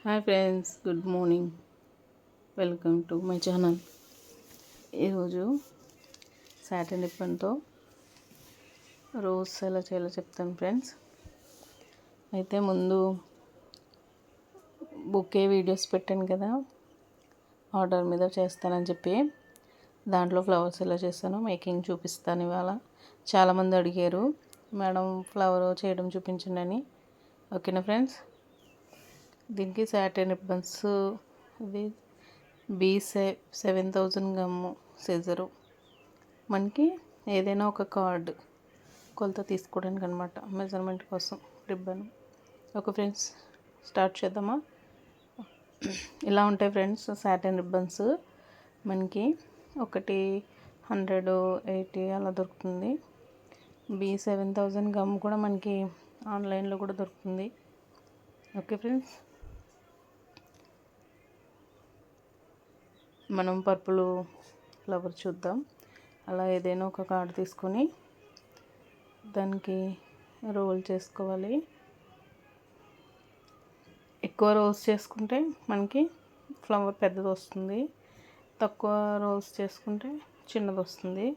Hi friends, good morning. Welcome to my channel. ఈరోజు satin రిబ్బన్తో rose ఎలా చేయాలో చెప్తాను ఫ్రెండ్స్. అయితే ముందు బుకే వీడియోస్ పెట్టాను కదా, ఆర్డర్ మీద చేస్తానని చెప్పి. దాంట్లో ఫ్లవర్స్ ఎలా చేస్తానో మేకింగ్ చూపిస్తాను ఇవాళ. చాలామంది అడిగారు, మేడం ఫ్లవర్ చేయడం చూపించండి అని. ఓకేనా ఫ్రెండ్స్. దీనికి సాటిన్ రిబ్బన్స్, ఇది B7000 గమ్ము సీజరు. మనకి ఏదైనా ఒక కార్డు కొలత తీసుకోవడానికి అనమాట, మెజర్మెంట్ కోసం రిబ్బన్. ఓకే ఫ్రెండ్స్, స్టార్ట్ చేద్దామా. ఇలా ఉంటాయి ఫ్రెండ్స్ సాటిన్ రిబ్బన్స్. మనకి ఒకటి 180 అలా దొరుకుతుంది. B7000 గమ్ కూడా మనకి ఆన్లైన్లో కూడా దొరుకుతుంది. ఓకే ఫ్రెండ్స్, మనం పర్పుల్ ఫ్లవర్ చూద్దాం. అలా ఏదైనా ఒక కార్డు తీసుకొని దానికి రోల్ చేసుకోవాలి. ఎక్కువ రోల్స్ చేసుకుంటే మనకి ఫ్లవర్ పెద్దది వస్తుంది, తక్కువ రోల్స్ చేసుకుంటే చిన్నది వస్తుంది.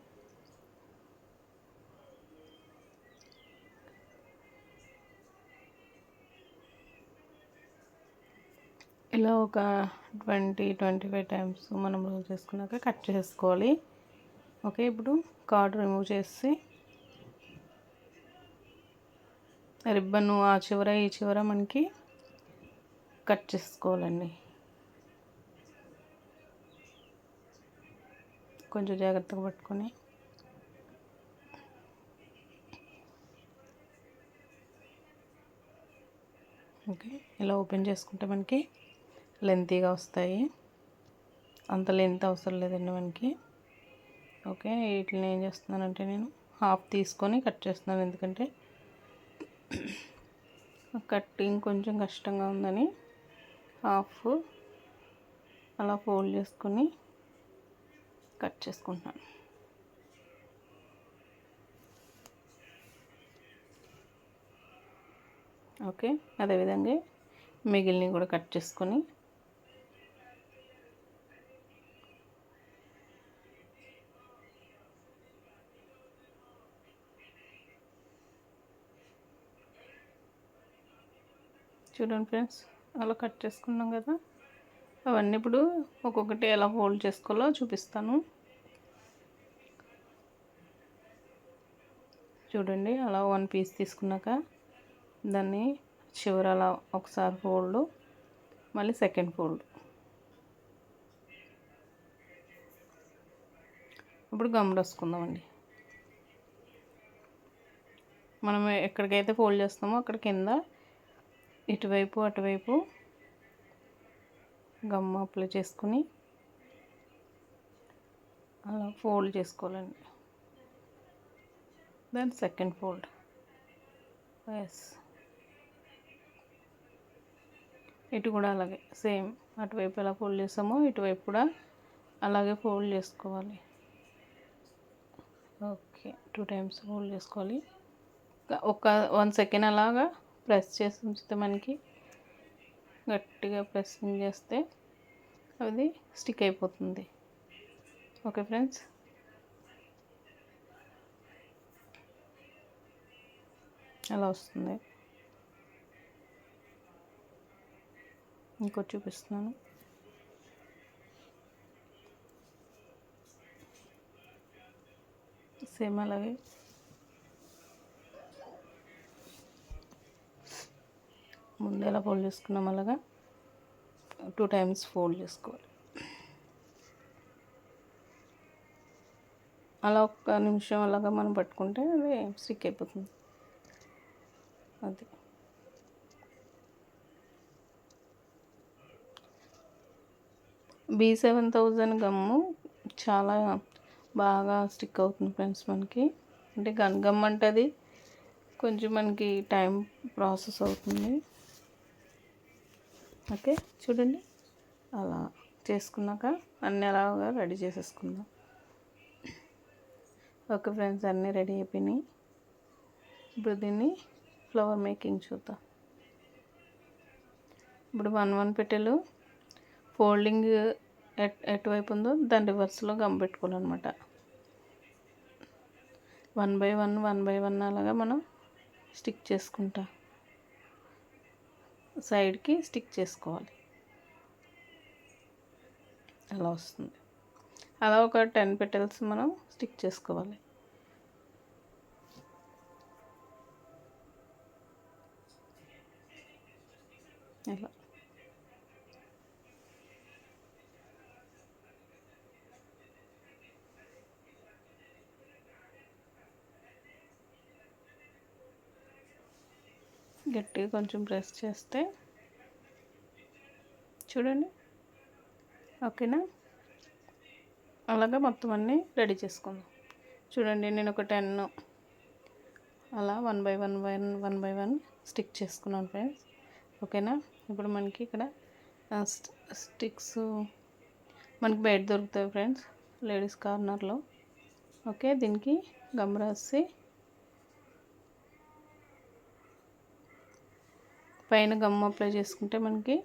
ఇలా ఒక 20-25 టైమ్స్ మనం రోల్ చేసుకున్నాక కట్ చేసుకోవాలి. ఓకే, ఇప్పుడు కార్డ్ రిమూవ్ చేసి రిబ్బన్ ఆ చివర ఈ చివర మనకి కట్ చేసుకోవాలండి. కొంచెం జాగ్రత్తగా పట్టుకొని ఓకే, ఇలా ఓపెన్ చేసుకుంటే మనకి లెంతీగా వస్తాయి. అంత లెంత్ అవసరం లేదండి మనకి. ఓకే, వీటిని ఏం చేస్తున్నానంటే నేను హాఫ్ తీసుకొని కట్ చేస్తున్నాను, ఎందుకంటే కట్టింగ్ కొంచెం కష్టంగా ఉందని హాఫ్ అలా ఫోల్డ్ చేసుకొని కట్ చేసుకుంటున్నాను. ఓకే, అదేవిధంగా మిగిలినవి కూడా కట్ చేసుకొని చూడండి ఫ్రెండ్స్, అలా కట్ చేసుకున్నాం కదా. అవన్నీ ఇప్పుడు ఒక్కొక్కటి ఎలా ఫోల్డ్ చేసుకోవాలో చూపిస్తాను. చూడండి, అలా వన్ పీస్ తీసుకున్నాక దాన్ని చివర అలా ఒకసారి ఫోల్డ్, మళ్ళీ సెకండ్ ఫోల్డ్. ఇప్పుడు గమ్ రాసుకుందామండి. మనం ఎక్కడికైతే ఫోల్డ్ చేస్తామో అక్కడ కింద ఇటువైపు అటువైపు గమ్ అప్లై చేసుకుని అలా ఫోల్డ్ చేసుకోవాలండి. Then second fold. ఎస్, ఇటు కూడా అలాగే సేమ్, అటువైపు ఎలా ఫోల్డ్ చేస్తామో ఇటువైపు కూడా అలాగే ఫోల్డ్ చేసుకోవాలి. ఓకే, 2 టైమ్స్ ఫోల్డ్ చేసుకోవాలి. ఒక 1 సెకండ్ అలాగా ప్రెస్ చేసి ఉంచితే మనకి గట్టిగా ప్రెస్సింగ్ చేస్తే అది స్టిక్ అయిపోతుంది. ఓకే ఫ్రెండ్స్, అలా వస్తుంది. ఇంకోటి చూపిస్తున్నాను. సేమ్ అలాగే ముందు ఎలా ఫోల్డ్ చేసుకున్నాం అలాగా 2 టైమ్స్ ఫోల్డ్ చేసుకోవాలి. అలా ఒక్క నిమిషం అలాగా మనం పట్టుకుంటే అది స్టిక్ అయిపోతుంది. అది B7000 గమ్ము చాలా బాగా స్టిక్ అవుతుంది ఫ్రెండ్స్ మనకి. అంటే గమ్ అంటే అది కొంచెం మనకి టైం ప్రాసెస్ అవుతుంది. ఓకే, చూడండి, అలా చేసుకున్నాక అన్నీ అలాగా రెడీ చేసేసుకుందాం. ఓకే ఫ్రెండ్స్, అన్నీ రెడీ అయిపోయినాయి. ఇప్పుడు దీన్ని ఫ్లవర్ మేకింగ్ చూద్దాం. ఇప్పుడు 1 పెట్టెలు ఫోల్డింగ్ ఎటువైపు ఉందో దాని రివర్స్లో గమ్ పెట్టుకోవాలన్నమాట. 1 బై 1 అలాగా మనం స్టిక్ చేసుకుంటా సైడ్కి స్టిక్ చేసుకోవాలి. అలా వస్తుంది. అలా ఒక 10 పెటల్స్ మనం స్టిక్ చేసుకోవాలి. ఇలా గట్టిగా కొంచెం ప్రెస్ చేస్తే చూడండి. ఓకేనా? అలాగా మొత్తం అన్నీ రెడీ చేసుకుందాం. చూడండి, నేను ఒక 10 అలా 1 బై 1 స్టిక్ చేసుకున్నాను ఫ్రెండ్స్. ఓకేనా? ఇప్పుడు మనకి ఇక్కడ స్టిక్స్ మనకి బయట దొరుకుతాయి ఫ్రెండ్స్, లేడీస్ కార్నర్లో. ఓకే, దీనికి గమ్ రాసి పైన గమ్ అప్లై చేసుకుంటే మనకి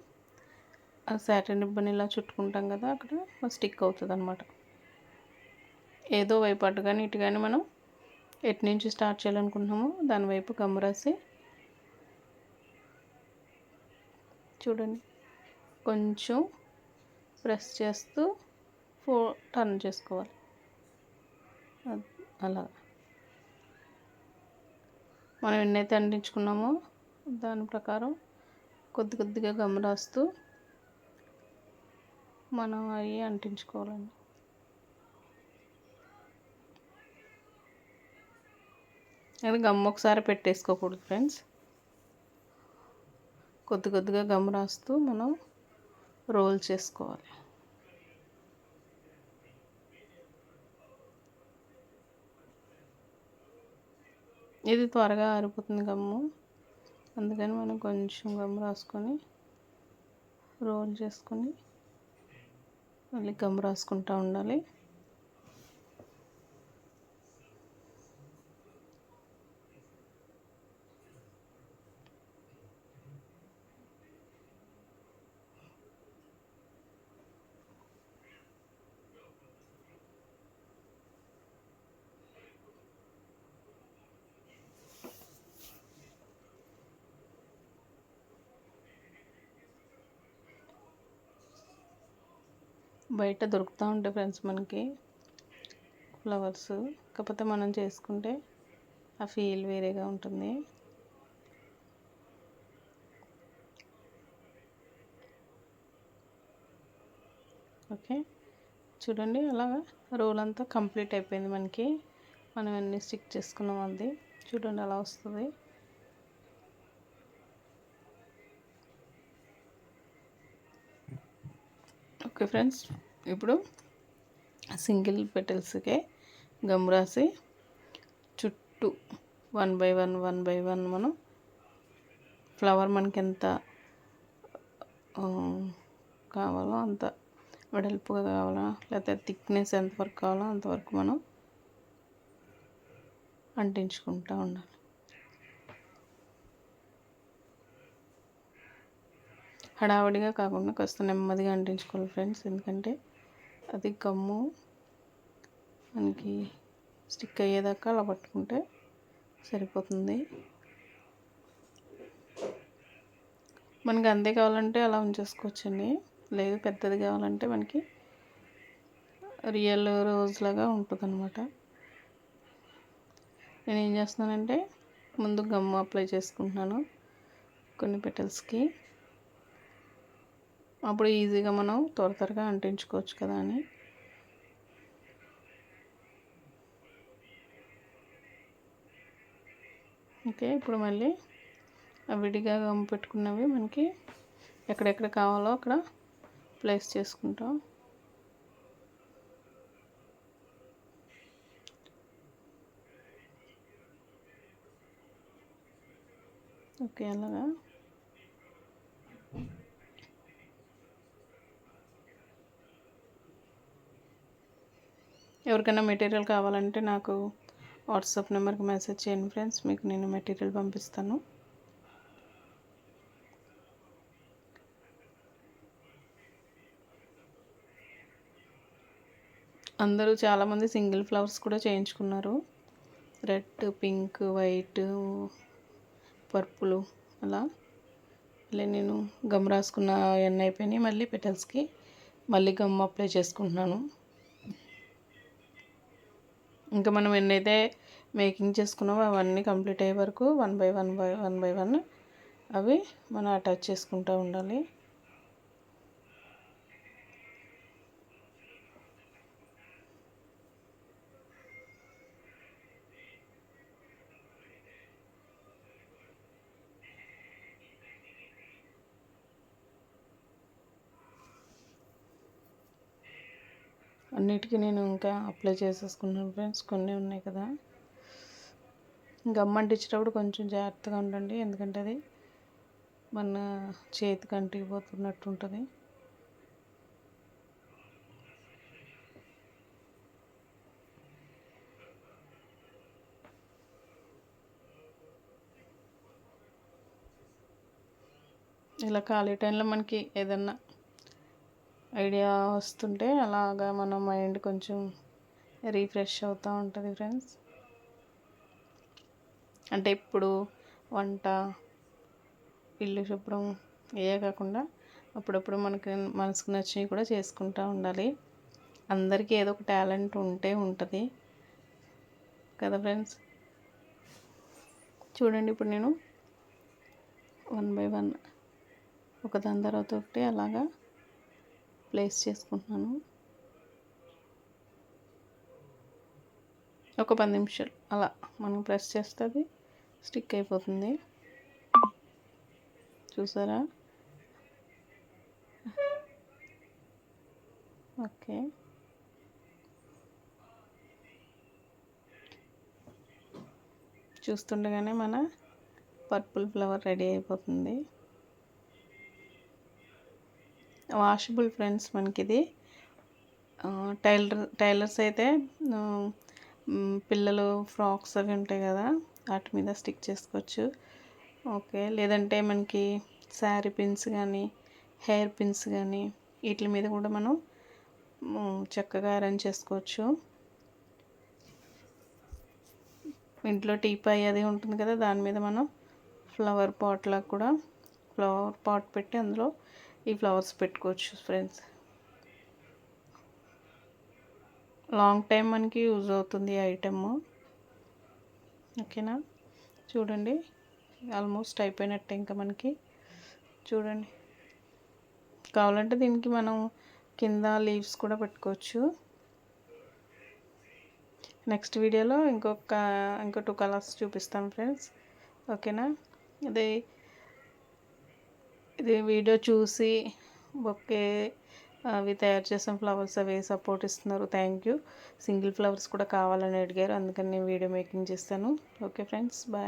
ఆ సాటిన్ రిబ్బన్ ఇలా చుట్టుకుంటాం కదా, అక్కడ స్టిక్ అవుతుంది అన్నమాట. ఏదో వైపు అటు కానీ ఇటు కానీ మనం ఎటు నుంచి స్టార్ట్ చేయాలనుకుంటున్నామో దాని వైపు గమ్ రాసి చూడండి, కొంచెం ప్రెస్ చేస్తూ టర్న్ చేసుకోవాలి. అలా మనం ఎన్నైతే అంటించుకున్నామో దాని ప్రకారం కొద్దిగా గమ్ రాస్తూ మనం అవి అంటించుకోవాలండి. అది గమ్ ఒకసారి పెట్టేసుకోకూడదు ఫ్రెండ్స్. కొద్దిగా గమ్ రాస్తూ మనం రోల్ చేసుకోవాలి. ఇది త్వరగా ఆరిపోతుంది గమ్ము, అందుకని మనం కొంచెం గమ్ రాసుకొని రోల్ చేసుకొని మళ్ళీ గమ్ రాసుకుంటూ ఉండాలి. బయట దొరుకుతూ ఉంటాయి ఫ్రెండ్స్ మనకి ఫ్లవర్స్, కాకపోతే మనం చేసుకుంటే ఆ ఫీల్ వేరేగా ఉంటుంది. ఓకే, చూడండి, అలాగా రోల్ అంతా కంప్లీట్ అయిపోయింది మనకి. మనం అన్నీ స్టిక్ చేసుకున్నాం. అది చూడండి అలా వస్తుంది. ఓకే ఫ్రెండ్స్, ఇప్పుడు సింగిల్ పెటల్స్కే గమ్ రాసి చుట్టూ 1 బై 1 మనం ఫ్లవర్ మనకి ఎంత కావాలో అంత వెడల్పుగా కావాలా, లేకపోతే థిక్నెస్ ఎంతవరకు కావాలో అంతవరకు మనం అంటించుకుంటూ ఉండాలి. హడావడిగా కాకుండా కాస్త నెమ్మదిగా అంటించుకోవాలి ఫ్రెండ్స్, ఎందుకంటే అది గమ్ము మనకి స్టిక్ అయ్యేదాకా అలా పట్టుకుంటే సరిపోతుంది. మనకి అంతే కావాలంటే అలా ఉంచేసుకోవచ్చండి, లేదు పెద్దది కావాలంటే మనకి రియల్ రోజ్ లాగా ఉంటుంది అన్నమాట. నేను ఏం చేస్తున్నానంటే ముందు గమ్ అప్లై చేసుకుంటున్నాను కొన్ని పెటల్స్కి, అప్పుడు ఈజీగా మనం త్వరగా అంటించుకోవచ్చు కదా అని. ఓకే, ఇప్పుడు మళ్ళీ విడిగా గమ్ పెట్టుకున్నవి మనకి ఎక్కడెక్కడ కావాలో అక్కడ ప్లేస్ చేసుకుంటాం. ఓకే, అలాగా ఎవరికైనా మెటీరియల్ కావాలంటే నాకు వాట్సాప్ నెంబర్కి మెసేజ్ చేయండి ఫ్రెండ్స్, మీకు నేను మెటీరియల్ పంపిస్తాను. అందరూ చాలామంది సింగిల్ ఫ్లవర్స్ కూడా చేయించుకున్నారు. రెడ్, పింక్, వైట్, పర్పుల్ అలా. మళ్ళీ నేను గమ్ రాసుకున్న అవన్నీ అయిపోయినాయి. మళ్ళీ పెటల్స్కి మళ్ళీ గమ్ అప్లై చేసుకుంటున్నాను. ఇంకా మనం ఎన్నైతే మేకింగ్ చేసుకున్నామో అవన్నీ కంప్లీట్ అయ్యే వరకు వన్ బై వన్ అవి మనం అటాచ్ చేసుకుంటూ ఉండాలి. అన్నిటికీ నేను ఇంకా అప్లై చేసేసుకున్నాను ఫ్రెండ్స్. కొన్ని ఉన్నాయి కదా, గమ్ అంటించేటప్పుడు కొంచెం జాగ్రత్తగా ఉండండి, ఎందుకంటే అది మన చేతికి అంటిపోతున్నట్టు ఉంటుంది. ఇలా ఖాళీ టైంలో మనకి ఏదన్నా ఐడియా వస్తుంటే అలాగా మన మైండ్ కొంచెం రీఫ్రెష్ అవుతూ ఉంటుంది ఫ్రెండ్స్. అంటే ఇప్పుడు వంట, ఇల్లు శుభ్రం ఇవే కాకుండా అప్పుడప్పుడు మనసుకు నచ్చినవి కూడా చేసుకుంటూ ఉండాలి. అందరికీ ఏదో ఒక టాలెంట్ ఉంటే ఉంటుంది కదా ఫ్రెండ్స్. చూడండి, ఇప్పుడు నేను వన్ బై వన్ ఒకదాని తర్వాత ఒకటి అలాగా ప్లేస్ చేసుకుంటున్నాను. ఒక 10 నిమిషాలు అలా మనం ప్రెస్ చేస్తే అది స్టిక్ అయిపోతుంది. చూసారా? ఓకే, చూస్తుండగానే మన పర్పుల్ ఫ్లవర్ రెడీ అయిపోతుంది. వాషబుల్ ఫ్రెండ్స్ మనకి ఇది. టైలర్స్ అయితే పిల్లలు ఫ్రాక్స్ అవి ఉంటాయి కదా, వాటి మీద స్టిక్ చేసుకోవచ్చు. ఓకే, లేదంటే మనకి శారీ పిన్స్ కానీ, హెయిర్ పిన్స్ కానీ వీటి మీద కూడా మనం చక్కగా అరేంజ్ చేసుకోవచ్చు. ఇంట్లో టీపాయ్ అది ఉంటుంది కదా, దాని మీద మనం ఫ్లవర్ పాట్లా కూడా ఫ్లవర్ పాట్ పెట్టి అందులో ఈ ఫ్లవర్స్ పెట్టుకోవచ్చు ఫ్రెండ్స్. లాంగ్ టైం మనకి యూజ్ అవుతుంది ఈ ఐటమ్. ఓకేనా? చూడండి, ఆల్మోస్ట్ అయిపోయినట్టే ఇంకా మనకి. చూడండి, కావాలంటే దీనికి మనం కింద లీవ్స్ కూడా పెట్టుకోవచ్చు. నెక్స్ట్ వీడియోలో ఇంకో 2 కలర్స్ చూపిస్తాను ఫ్రెండ్స్. ఓకేనా? ఇది వీడియో చూసి బొకే అవి తయారు చేసిన ఫ్లవర్స్ అవి సపోర్ట్ ఇస్తున్నారు. Thank you. సింగిల్ ఫ్లవర్స్ కూడా కావాలని అడిగారు, అందుకని నేను వీడియో మేకింగ్ చేస్తాను. Okay friends, bye.